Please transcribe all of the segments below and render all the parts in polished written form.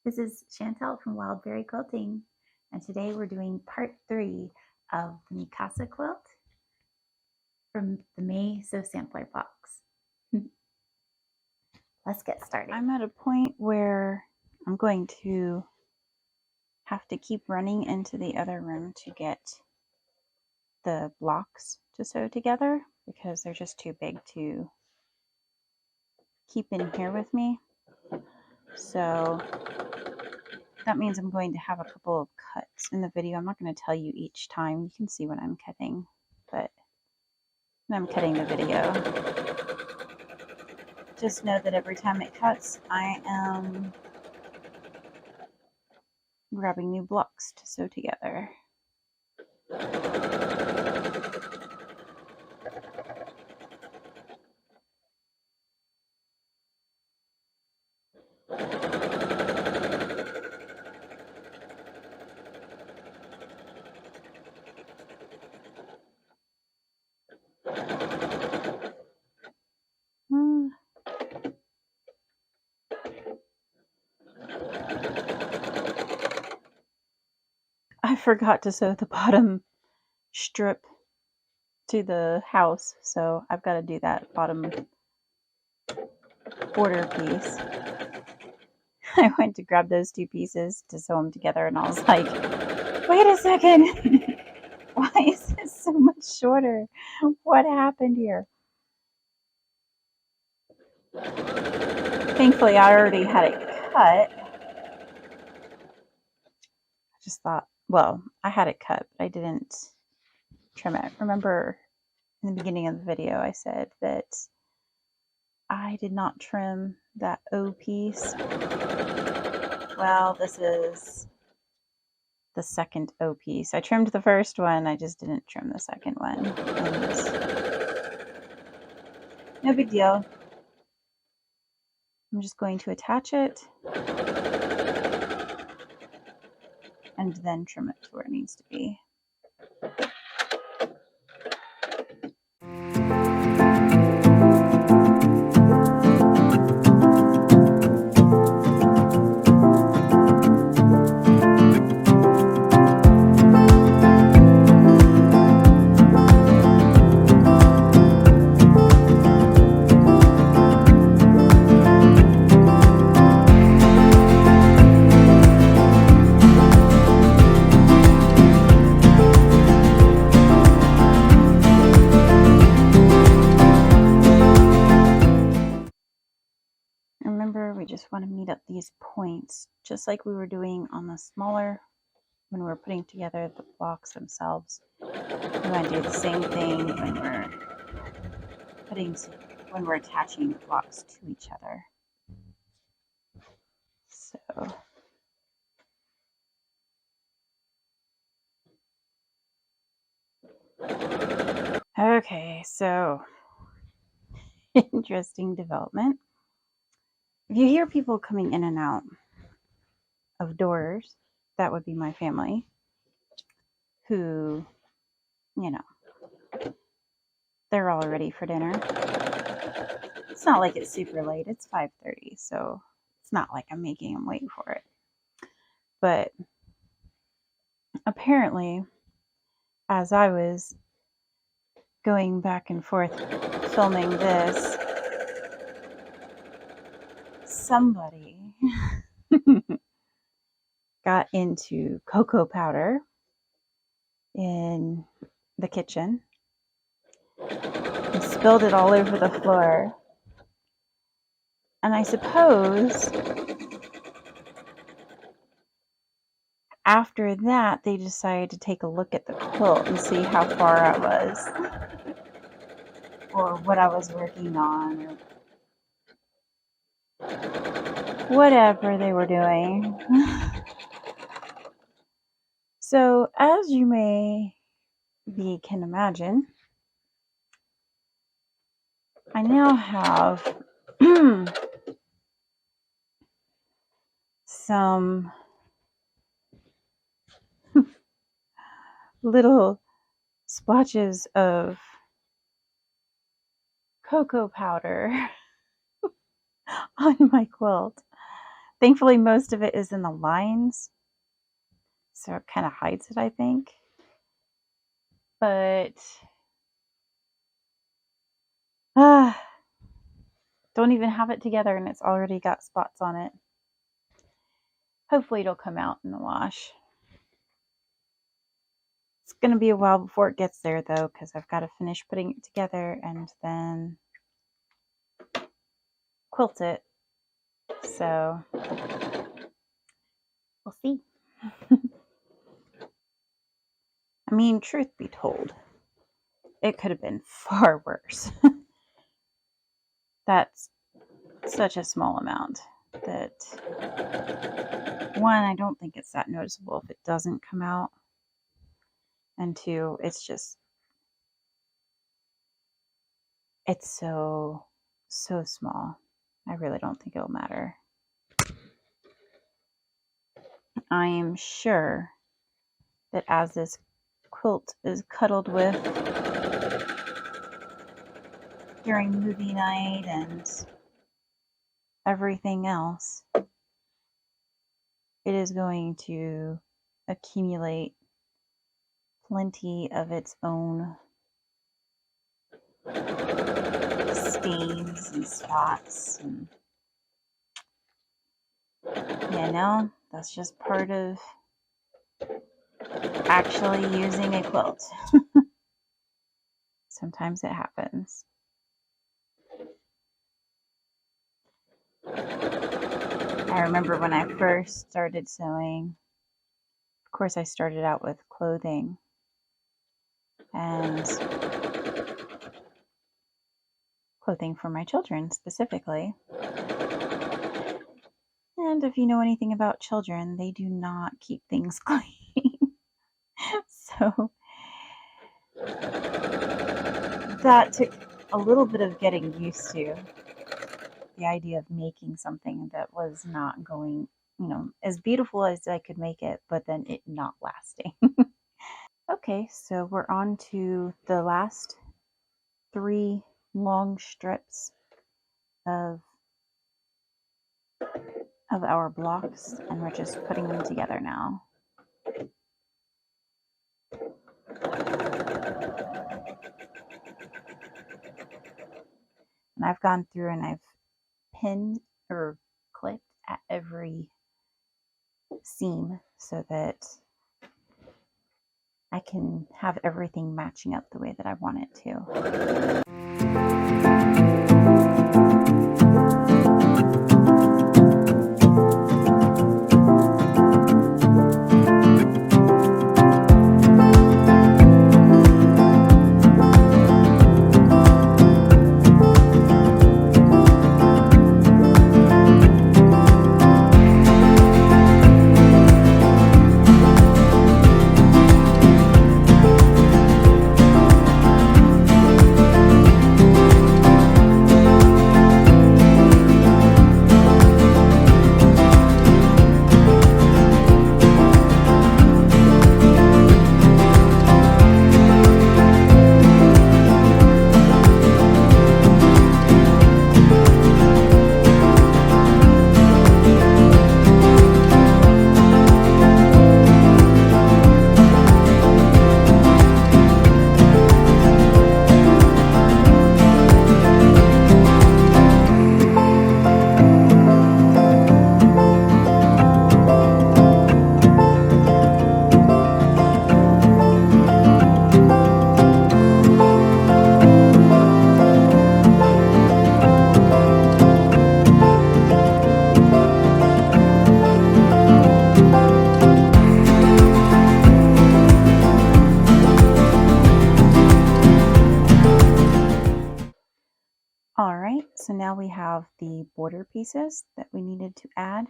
This is Chantel from Wild Berry Quilting, and today we're doing part 3 of the Casa quilt from the May sewsampler box. Let's get started. I'm at a point where I'm going to have to keep running into the other room to get the blocks to sew together because they're just too big to keep in here with me. So that means I'm going to have a couple of cuts in the video. I'm not going to tell you each time. You can see what I'm cutting, but I'm cutting the video. Just know that every time it cuts, I am grabbing new blocks to sew together. I forgot to sew the bottom strip to the house, so I've got to do that bottom border piece. I went to grab those two pieces to sew them together, and I was like, wait a second, why is this so much shorter? What happened here? Thankfully, I already had it cut. I just thought, well, I had it cut, but I didn't trim it. Remember in the beginning of the video, I said that I did not trim that O piece. Well, this is the second O piece. I trimmed the first one, I just didn't trim the second one. And no big deal. I'm just going to attach it and then trim it to where it needs to be. Remember, we just want to meet up these points, just like we were doing on the smaller, when we were putting together the blocks themselves. We want to do the same thing when we're attaching the blocks to each other. So okay, so interesting development. If you hear people coming in and out of doors, that would be my family, who, you know, they're all ready for dinner. It's not like it's super late. It's 5:30, so it's not like I'm making them wait for it. But apparently, as I was going back and forth filming this, somebody got into cocoa powder in the kitchen and spilled it all over the floor. And I suppose after that, they decided to take a look at the quilt and see how far I was, or what I was working on, or whatever they were doing. So, as you can imagine, I now have some little splotches of cocoa powder on my quilt. Thankfully, most of it is in the lines, so it kind of hides it, I think. But don't even have it together and it's already got spots on it. Hopefully it'll come out in the wash. It's going to be a while before it gets there though, because I've got to finish putting it together and then quilt it. So we'll see. I mean, truth be told, it could have been far worse. That's such a small amount that, one, I don't think it's that noticeable if it doesn't come out. And two, it's so small. I really don't think it'll matter. I am sure that as this quilt is cuddled with during movie night and everything else, it is going to accumulate plenty of its own stains and spots. And, that's just part of actually using a quilt. Sometimes it happens. I remember when I first started sewing, of course I started out with clothing and clothing for my children specifically. And if you know anything about children, they do not keep things clean. So that took a little bit of getting used to, the idea of making something that was not going, as beautiful as I could make it, but then it not lasting. Okay, so we're on to the last 3 long strips of our blocks, and we're just putting them together now. And I've gone through and I've pinned or clipped at every seam so that I can have everything matching up the way that I want it to. Alright, so now we have the border pieces that we needed to add.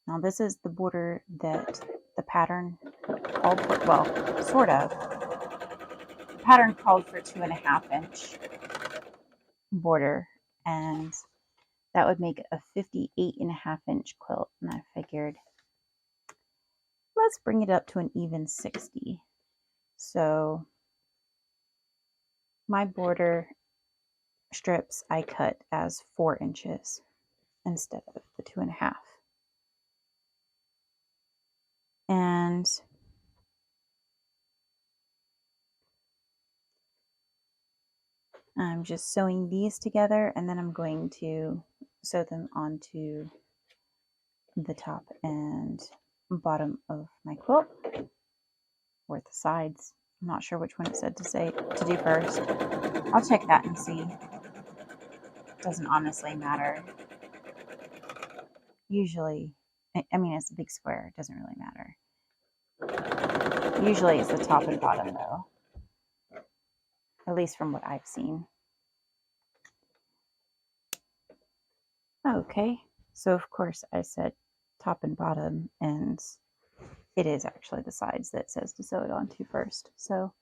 Now this is the border that the pattern called for, well, sort of. The pattern called for 2.5 inch border, and that would make a 58.5 inch quilt. And I figured, let's bring it up to an even 60. So my border strips I cut as 4 inches, instead of the 2.5. And I'm just sewing these together, and then I'm going to sew them onto the top and bottom of my quilt, or the sides. I'm not sure which one it said to do first. I'll check that and see. It doesn't honestly matter. Usually, I mean, it's a big square. It doesn't really matter. Usually it's the top and bottom though, at least from what I've seen. Okay, so of course I said top and bottom, and it is actually the sides that says to sew it onto first. So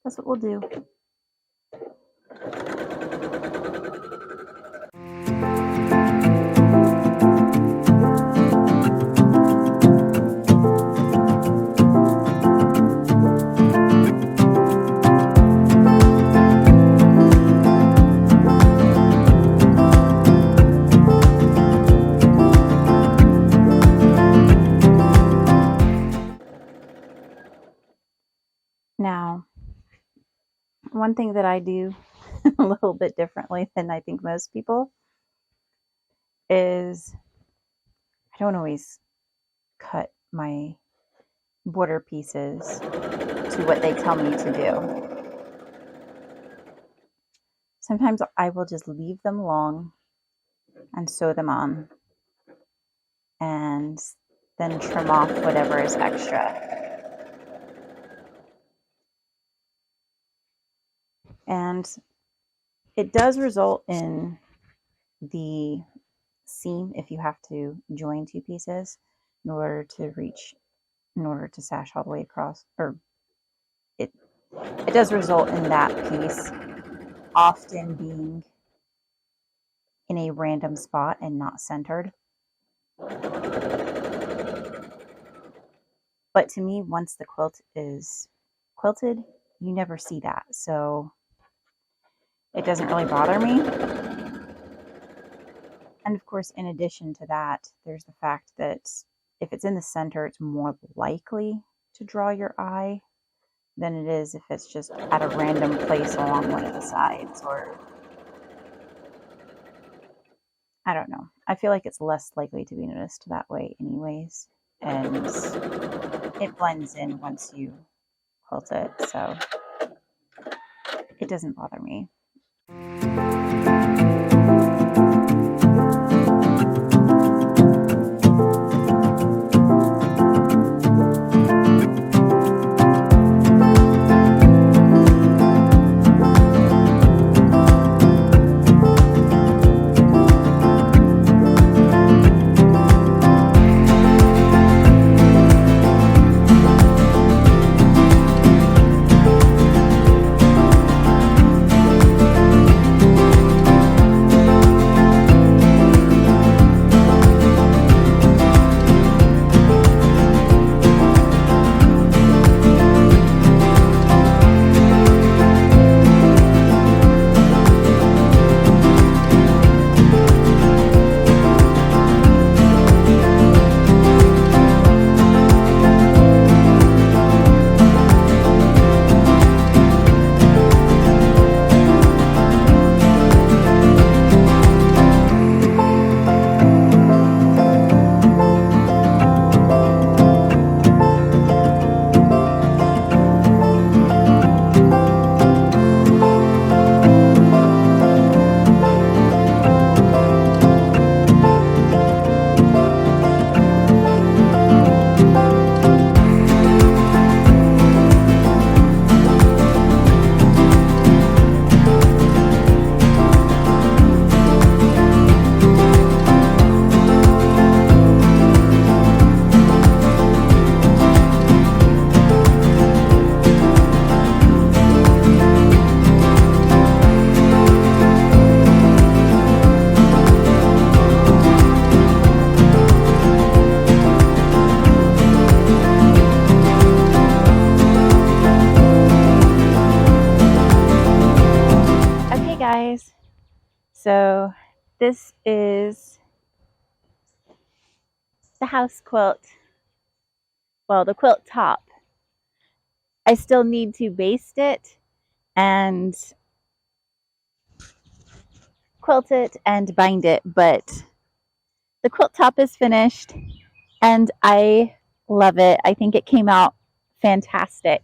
that's what we'll do. Now, one thing that I do a little bit differently than I think most people is I don't always cut my border pieces to what they tell me to do. Sometimes I will just leave them long and sew them on, and then trim off whatever is extra. And it does result in the seam, if you have to join two pieces in order to sash all the way across, or it does result in that piece often being in a random spot and not centered. But to me, once the quilt is quilted, you never see that, so it doesn't really bother me. And of course, in addition to that, there's the fact that if it's in the center, it's more likely to draw your eye than it is if it's just at a random place along one of the sides, or I don't know. I feel like it's less likely to be noticed that way anyways, and it blends in once you quilt it, so it doesn't bother me. So this is the house quilt, well, the quilt top. I still need to baste it and quilt it and bind it, but the quilt top is finished and I love it. I think it came out fantastic.